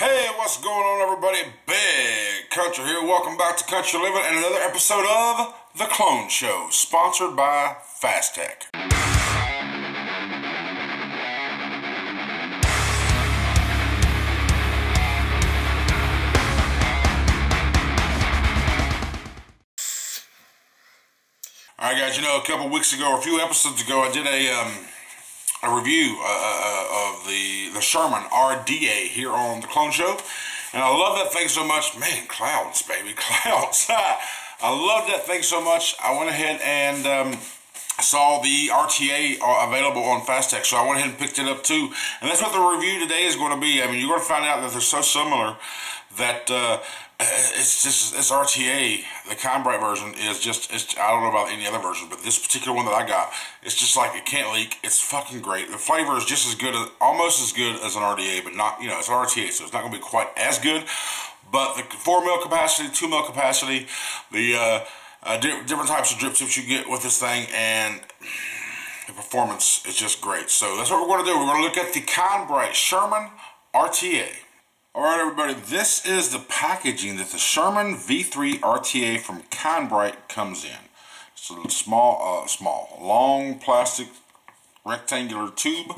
Hey, what's going on, everybody? Big Country here. Welcome back to Country Living and another episode of The Clone Show, sponsored by FastTech. Alright guys, you know, a couple weeks ago, or a few episodes ago, I did a review of the Sherman RTA here on The Clone Show. And I love that thing so much. Man, clouds, baby, clouds. I love that thing so much. I went ahead and saw the RTA available on FastTech, so I went ahead and picked it up too. And that's what the review today is going to be. I mean, you're going to find out that they're so similar that this RTA, the Kindbright version, is just, I don't know about any other version, but this particular one that I got, it's just like it can't leak. It's fucking great. The flavor is just as good, almost as good as an RTA, but not, you know, it's an RTA, so it's not going to be quite as good. But the 4 mil capacity, 2 mil capacity, the different types of drip tips you get with this thing, and the performance is just great. So that's what we're going to do. We're going to look at the Kindbright Sherman RTA. Alright everybody, this is the packaging that the Sherman V3 RTA from Kindbright comes in. It's a small, long plastic rectangular tube.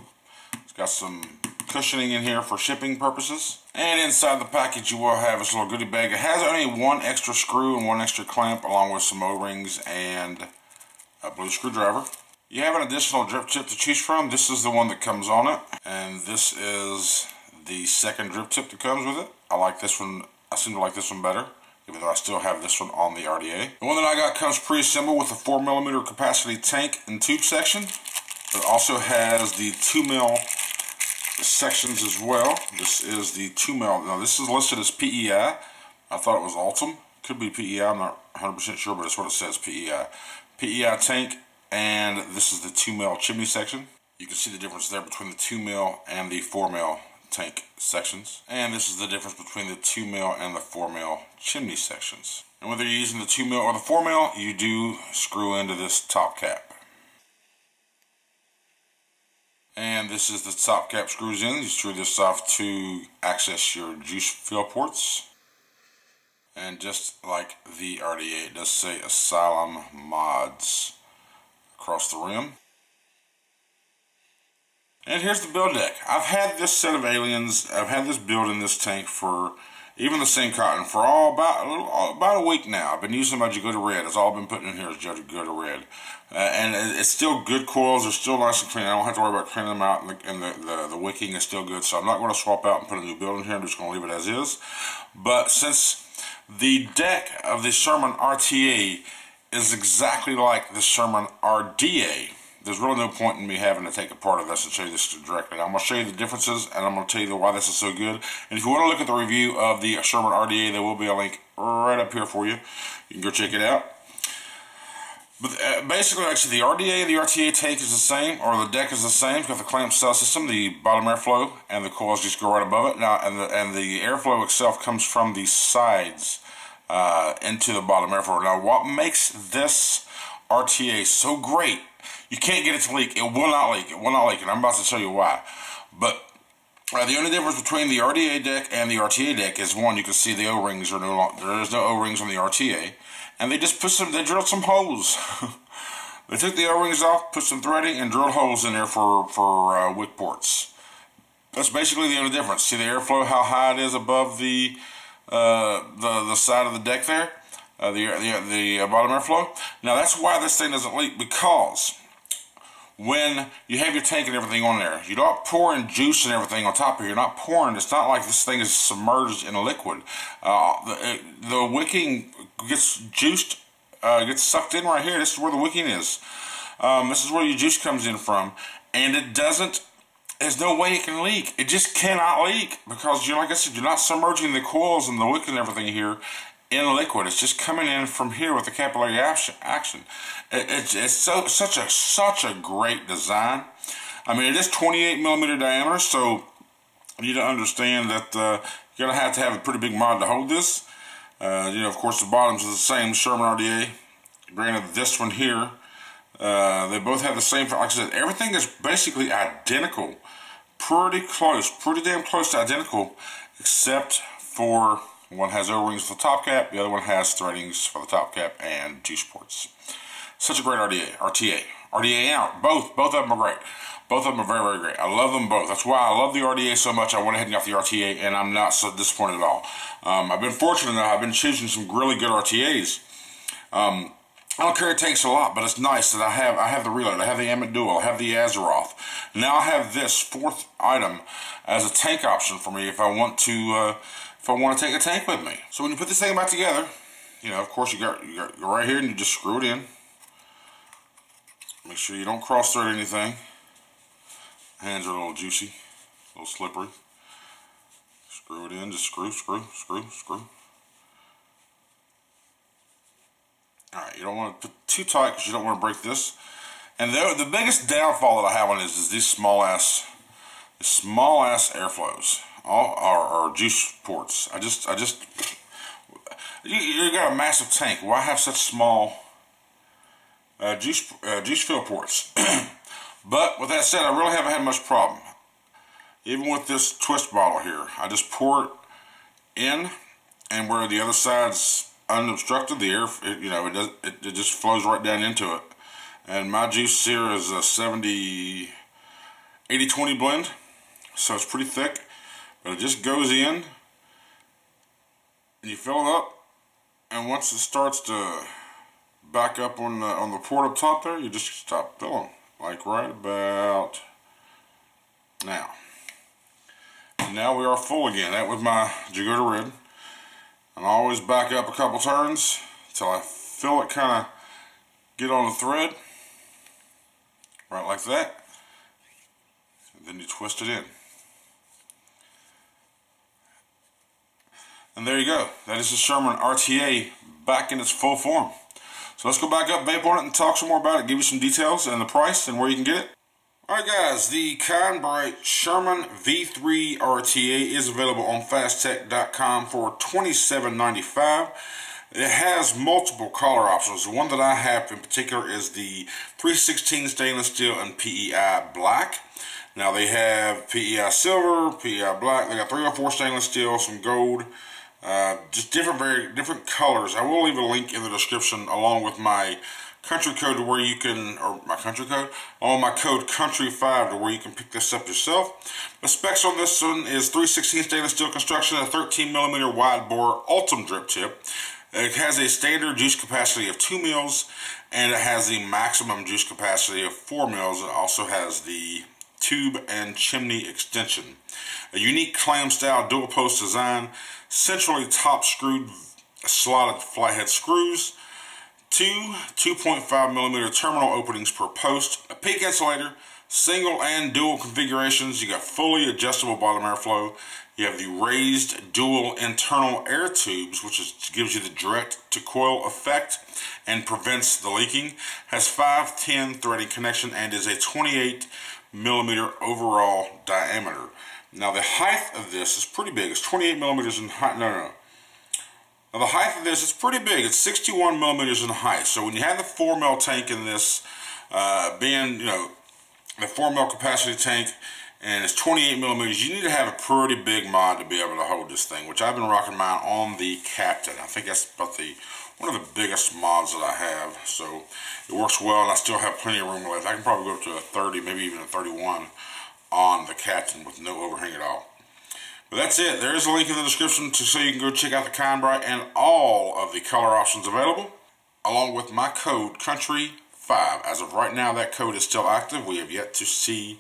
It's got some cushioning in here for shipping purposes. And inside the package you will have this little goodie bag. It has only one extra screw and one extra clamp, along with some O-rings and a blue screwdriver. You have an additional drip tip to choose from. This is the one that comes on it, and this is the second drip tip that comes with it. I like this one. I seem to like this one better, even though I still have this one on the RTA. The one that I got comes pre-assembled with a 4mm capacity tank and tube section. It also has the 2 mil sections as well. This is the 2 mil. Now this is listed as PEI. I thought it was Ultim. Could be PEI. I'm not 100% sure, but it's what it says, PEI. PEI tank, and this is the 2 mil chimney section. You can see the difference there between the 2 mil and the 4 mil tank sections, and this is the difference between the 2 mil and the 4 mil chimney sections. And whether you're using the 2 mil or the 4 mil, you do screw into this top cap, and this is the top cap screws in. You screw this off to access your juice fill ports, and just like the RTA, it does say Asylum Mods across the rim. And here's the build deck. I've had this set of aliens, I've had this build in this tank for, even the same cotton, for about a week now. I've been using my Jagoda Red. That's all I've been putting in here is Jagoda Red. And it's still good coils. They're still nice and clean. I don't have to worry about cleaning them out, and the wicking is still good. So I'm not going to swap out and put a new build in here. I'm just going to leave it as is. But since the deck of the Sherman RTA is exactly like the Sherman RDA, there's really no point in me having to take apart of this and show you this directly. I'm going to show you the differences, and I'm going to tell you why this is so good. And if you want to look at the review of the Sherman RDA, there will be a link right up here for you. You can go check it out. But basically, actually, the RDA and the RTA tank is the same, or the deck is the same. It's got the clamp style system, the bottom airflow, and the coils just go right above it. Now, and the airflow itself comes from the sides into the bottom airflow. Now, what makes this RTA so great? You can't get it to leak. It will not leak. It will not leak, and I'm about to show you why. But the only difference between the RDA deck and the RTA deck is, one, you can see the O-rings are no longer, there is no O-rings on the RTA, and they just they drilled some holes. They took the O-rings off, put some threading, and drilled holes in there for wick ports. That's basically the only difference. See the airflow, how high it is above the side of the deck there, the bottom airflow. Now that's why this thing doesn't leak, because when you have your tank and everything on there, you're not pouring juice and everything on top of it. You're not pouring. It's not like this thing is submerged in a liquid. The wicking gets juiced, gets sucked in right here. This is where the wicking is. This is where your juice comes in from, and it doesn't. There's no way it can leak. It just cannot leak, because, like I said, you're not submerging the coils and the wick and everything here in liquid. It's just coming in from here with the capillary action. It's such a great design. I mean, it is 28mm diameter, so you need to understand that you're going to have a pretty big mod to hold this. You know, of course, the bottoms are the same, Sherman RTA. Granted, this one here, they both have the same, like I said, everything is basically identical. Pretty damn close to identical, except for one has O-rings for the top cap, the other one has threadings for the top cap and juice ports. Such a great RTA out. Both of them are great. Both of them are very, very great. I love them both. That's why I love the RTA so much. I went ahead and got the RTA, and I'm not so disappointed at all. I've been fortunate enough. I've been choosing some really good RTAs. I don't carry tanks a lot, but it's nice that I have the Reload, I have the Emmett Dual, I have the Azeroth. Now I have this fourth item as a tank option for me if I want to take a tank with me. So when you put this thing back together, you know, of course you got right here, and you just screw it in. Make sure you don't cross thread anything. Hands are a little juicy, a little slippery. Screw it in, just screw. Alright, you don't want to put too tight because you don't want to break this. And the biggest downfall that I have on this is these small ass airflows, or juice ports. You got a massive tank. Why have such small juice fill ports? But with that said, I really haven't had much problem. Even with this twist bottle here, I just pour it in, and where the other side's unobstructed, the air, it just flows right down into it. And my juice here is a 70-80-20 blend, so it's pretty thick, but it just goes in, and you fill it up, and once it starts to back up on the port up top there, you just stop filling, like right about now. And now we are full again. That was my Jagoda Red. And I always back up a couple turns until I feel it kind of get on the thread, right like that. And then you twist it in. And there you go. That is the Sherman RTA back in its full form. So let's go back up, vape on it, and talk some more about it, give you some details and the price and where you can get it. Alright guys, the Kindbright Sherman V3 RTA is available on FastTech.com for $27.95. It has multiple color options. The one that I have in particular is the 316 stainless steel and PEI black. Now they have PEI silver, PEI black, they got 304 stainless steel, some gold, just different colors. I will leave a link in the description along with my country code to where you can, or my country code, along with my code COUNTRY5 to where you can pick this up yourself. The specs on this one is 316 stainless steel construction, a 13mm wide bore Ultim drip tip. It has a standard juice capacity of 2 mils, and it has the maximum juice capacity of 4 mils. It also has the tube and chimney extension. A unique clam style dual post design, centrally top screwed slotted flathead screws, two 2.5mm terminal openings per post, a peak insulator, single and dual configurations. You got fully adjustable bottom airflow. You have the raised dual internal air tubes, which gives you the direct to coil effect and prevents the leaking. Has 510 threading connection and is a 28mm overall diameter. Now the height of this is pretty big. It's 28mm in height. No. Now the height of this is pretty big. It's 61mm in height. So when you have the 4mm tank in this, being, you know, the 4mm capacity tank, and it's 28mm, you need to have a pretty big mod to be able to hold this thing, which I've been rocking mine on the Captain. I think that's about one of the biggest mods that I have. So it works well, and I still have plenty of room left. I can probably go up to a 30, maybe even a 31 on the Captain with no overhang at all. But that's it. There is a link in the description so you can go check out the Kindbright and all of the color options available, along with my code COUNTRY5. As of right now, that code is still active. We have yet to see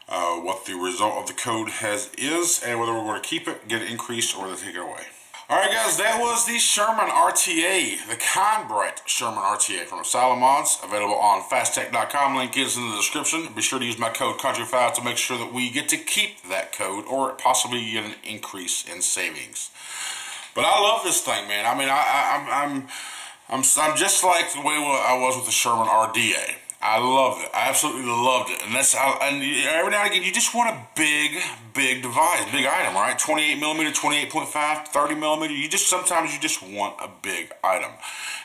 what the result of the code is, and whether we're going to keep it, get it increased, or take it away. Alright guys, that was the Sherman RTA, the Kindbright Sherman RTA from Asylum Mods, available on FastTech.com. Link is in the description. Be sure to use my code COUNTRY5 to make sure that we get to keep that code, or possibly get an increase in savings. But I love this thing, man. I mean, I'm just like the way I was with the Sherman RDA. I loved it. I absolutely loved it. And every now and again, you just want a big device, big item, right? 28mm, 28.5, 30mm. Sometimes you just want a big item.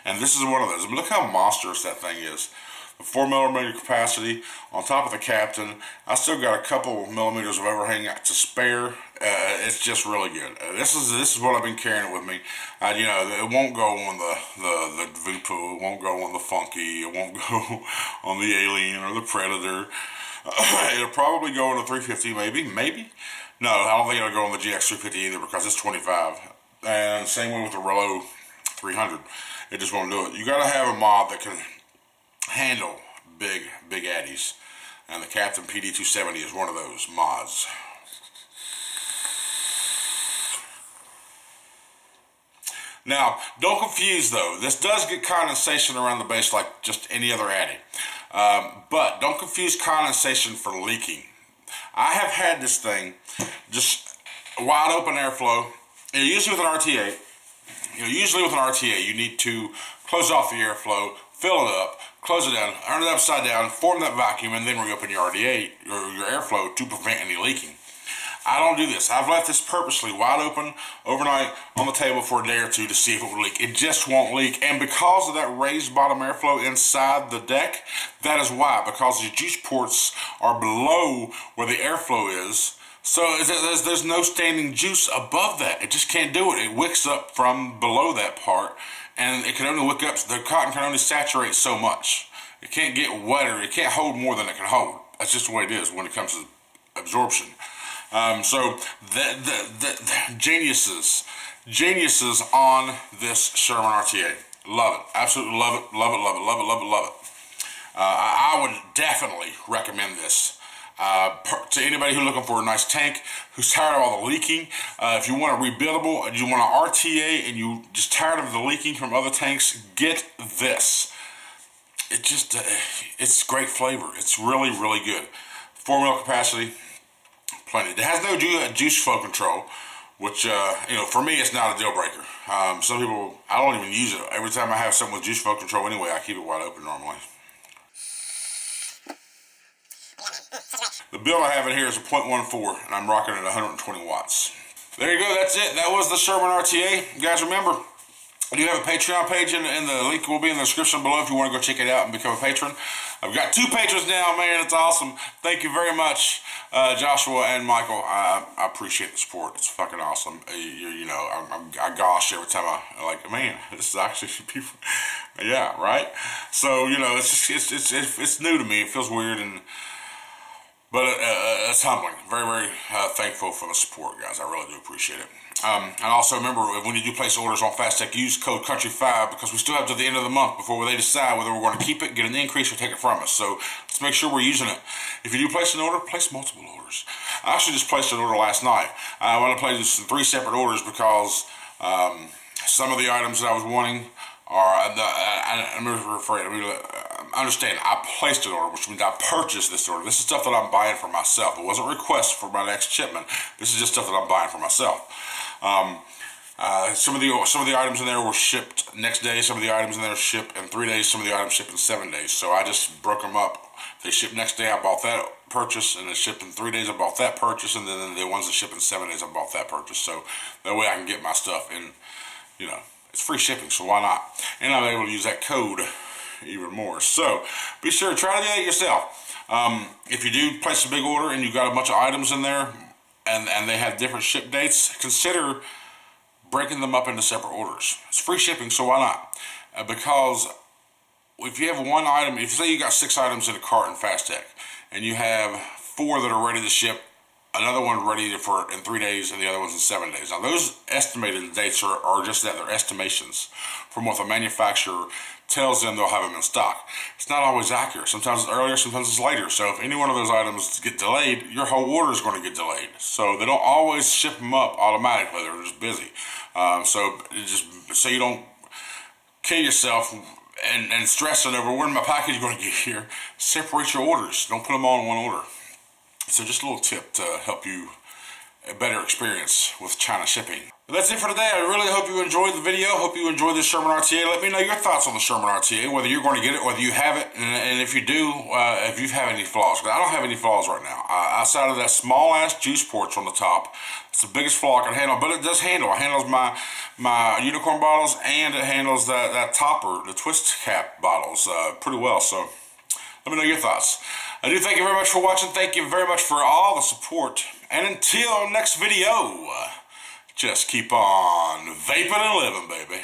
And this is one of those. I mean, look how monstrous that thing is. the 4mm capacity on top of the Captain. I still got a couple millimeters of overhang to spare. It's just really good. This is what I've been carrying it with me. You know, it won't go on the Vupu, it won't go on the Funky, it won't go on the Alien or the Predator. It'll probably go on the 350, maybe. No, I don't think it'll go on the GX350 either because it's 25. And same way with the Rolo 300. It just won't do it. You gotta have a mod that can handle big addies. And the Captain PD270 is one of those mods. Now, don't confuse though. This does get condensation around the base like just any other addy. But don't confuse condensation for leaking. I have had this thing just wide open airflow. And usually with an RTA, you need to close off the airflow, fill it up, close it down, turn it upside down, form that vacuum, and then reopen your RTA or your airflow to prevent any leaking. I don't do this. I've left this purposely wide open overnight on the table for a day or two to see if it would leak. It just won't leak. And because of that raised bottom airflow inside the deck, that is why. Because the juice ports are below where the airflow is. So there's no standing juice above that. It just can't do it. It wicks up from below that part. And it can only wick up, the cotton can only saturate so much. It can't get wetter. It can't hold more than it can hold. That's just the way it is when it comes to absorption. So the geniuses on this Sherman RTA. Love it. Absolutely love it. Love it, love it, love it, love it, love it. I would definitely recommend this to anybody who's looking for a nice tank, who's tired of all the leaking. If you want a rebuildable, you want an RTA, and you just tired of the leaking from other tanks, get this. It just, it's great flavor. It's really, really good. 4mm capacity. Plenty. It has no juice flow control, which, you know, for me, it's not a deal breaker. Some people, I don't even use it. Every time I have something with juice flow control anyway, I keep it wide open normally. The build I have in here is a 0.14, and I'm rocking it at 120 watts. There you go, that's it. That was the Sherman RTA. You guys remember, I do have a Patreon page, and the link will be in the description below if you want to go check it out and become a patron. I've got 2 patrons now, man. It's awesome. Thank you very much, Joshua and Michael. I appreciate the support. It's fucking awesome. You know, I gosh every time I like, man, this is actually people. Yeah, right. So you know, it's new to me. It feels weird, but it's humbling. Very, very thankful for the support, guys. I really do appreciate it. And also remember, when you do place orders on FastTech, use code COUNTRY5 because we still have to the end of the month before they decide whether we're going to keep it, get an increase, or take it from us. So let's make sure we're using it. If you do place an order, place multiple orders. I actually just placed an order last night. I want to place 3 separate orders because some of the items that I was wanting are, understand, I placed an order, which means I purchased this order. This is stuff that I'm buying for myself. It wasn't a request for my next shipment. This is just stuff that I'm buying for myself. Some of the items in there were shipped next day. Some of the items in there shipped in 3 days. Some of the items shipped in 7 days. So I just broke them up. They shipped next day, I bought that purchase, and they shipped in 3 days, I bought that purchase, and then the ones that shipped in 7 days, I bought that purchase. So that way I can get my stuff in, you know, it's free shipping, so why not? And I'm able to use that code even more. So be sure to try to do that yourself. If you do place a big order and you've got a bunch of items in there and they have different ship dates, consider breaking them up into separate orders. It's free shipping, so why not? Because if you have one item, if you say you got 6 items in a cart in FastTech and you have 4 that are ready to ship, another one ready for in 3 days, and the other one's in 7 days. Now those estimated dates are just that, they're estimations from what the manufacturer tells them they'll have them in stock. It's not always accurate. Sometimes it's earlier, sometimes it's later. So if any one of those items get delayed, your whole order is going to get delayed. So they don't always ship them up automatically. They're just busy. So you don't kill yourself and stressing over when my package is going to get here. Separate your orders. Don't put them all in one order. So just a little tip to help you a better experience with China shipping. But that's it for today. I really hope you enjoyed the video. Hope you enjoyed this Sherman RTA. Let me know your thoughts on the Sherman RTA, whether you're going to get it, whether you have it, and if you do, if you have any flaws. Because I don't have any flaws right now. Outside of that small-ass juice ports on the top, it's the biggest flaw I can handle, but it does handle. It handles my unicorn bottles, and it handles that topper, the twist cap bottles, pretty well. So Let me know your thoughts. I do thank you very much for watching. Thank you very much for all the support. And until next video, just keep on vaping and living, baby.